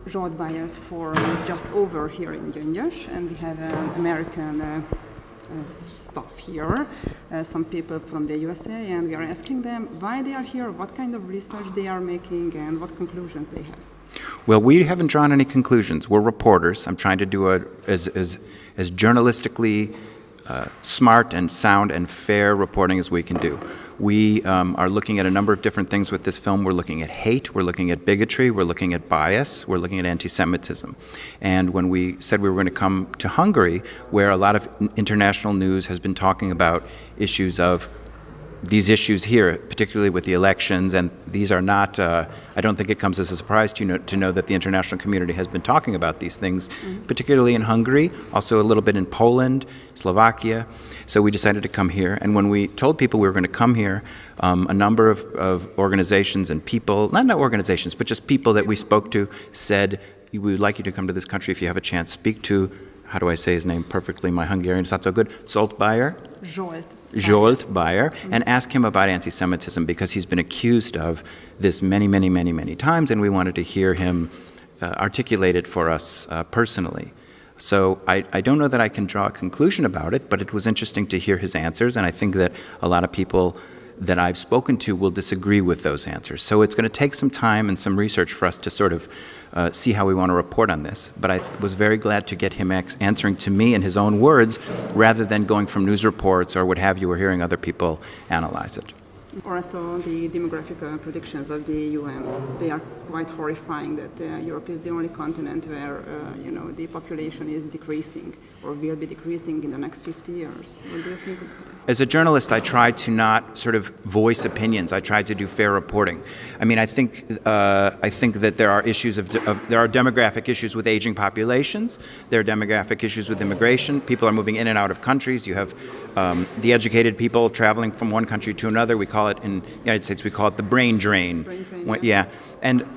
Zsolt Bayer's forum is just over here in Gyöngyös, and we have American staff here, some people from the USA, and we are asking them why they are here, what kind of research they are making, and what conclusions they have. Well, we haven't drawn any conclusions. We're reporters. I'm trying to do as journalistically smart and sound and fair reporting as we can do. We are looking at a number of different things with this film. We're looking at hate, we're looking at bigotry, we're looking at bias, we're looking at anti-Semitism. And when we said we were going to come to Hungary, where a lot of international news has been talking about issues of these issues here, particularly with the elections, and these are not, I don't think it comes as a surprise to know that the international community has been talking about these things, particularly in Hungary, also a little bit in Poland, Slovakia. So we decided to come here, and when we told people we were going to come here, a number of organizations and people, not organizations, but just people that we spoke to said, we would like you to come to this country if you have a chance. Speak to, how do I say his name perfectly? My Hungarian is not so good. Zsolt Bayer? Zsolt Bayer, and ask him about anti-Semitism, because he's been accused of this many, many, many, many times, and we wanted to hear him articulate it for us personally. So I don't know that I can draw a conclusion about it, but it was interesting to hear his answers, and I think that a lot of people that I've spoken to will disagree with those answers. So it's going to take some time and some research for us to sort of see how we want to report on this. But I was very glad to get him answering to me in his own words, rather than going from news reports or what have you, or hearing other people analyze it. Also, the demographic predictions of the UN, they are quite horrifying, that Europe is the only continent where the population is decreasing or will be decreasing in the next 50 years. What do you think of that? As a journalist, I try to not sort of voice opinions. I try to do fair reporting. I mean, I think that there are issues there are demographic issues with aging populations. There are demographic issues with immigration. People are moving in and out of countries. You have the educated people traveling from one country to another. We call it, in the United States, we call it the brain drain. Yeah.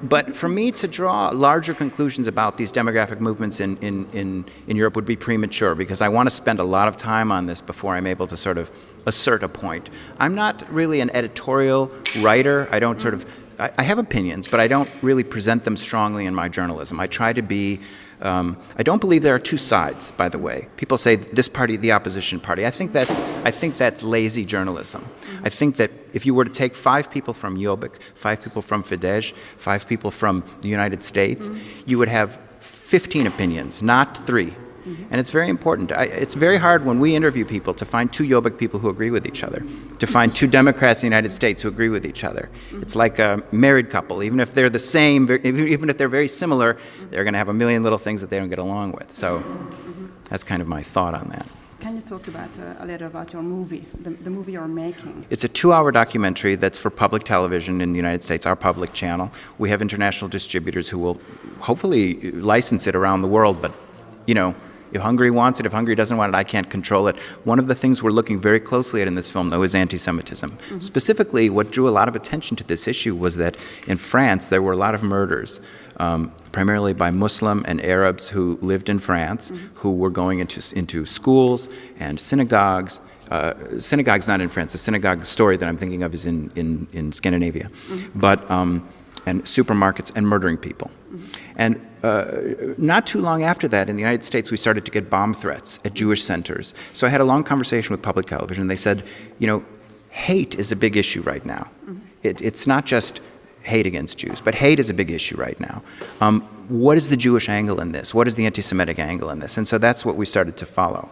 But for me to draw larger conclusions about these demographic movements in Europe would be premature, because I want to spend a lot of time on this before I'm able to sort of assert a point. I'm not really an editorial writer. I don't I have opinions, but I don't really present them strongly in my journalism. I try to be, I don't believe there are two sides, by the way. People say this party, the opposition party. I think that's lazy journalism. I think that if you were to take 5 people from Jobbik, 5 people from Fidesz, 5 people from the United States, you would have 15 opinions, not 3. And it's very important. It's very hard when we interview people to find 2 Jobbik people who agree with each other, to find 2 Democrats in the United States who agree with each other. It's like a married couple. Even if they're the same, even if they're very similar, they're going to have a million little things that they don't get along with. So that's kind of my thought on that. Can you talk about a little about your movie, the movie you're making? It's a 2-hour documentary that's for public television in the United States, our public channel. We have international distributors who will hopefully license it around the world, but, if Hungary wants it, if Hungary doesn't want it, I can't control it. One of the things we're looking very closely at in this film, though, is anti-Semitism. Specifically, what drew a lot of attention to this issue was that in France there were a lot of murders, primarily by Muslim and Arabs who lived in France, who were going into schools and synagogues. Synagogues not in France. The synagogue story that I'm thinking of is in Scandinavia. But and supermarkets and murdering people. And not too long after that, in the United States, we started to get bomb threats at Jewish centers. So I had a long conversation with public television. They said, hate is a big issue right now. It's not just hate against Jews, but hate is a big issue right now. What is the Jewish angle in this? What is the anti-Semitic angle in this? And so that's what we started to follow.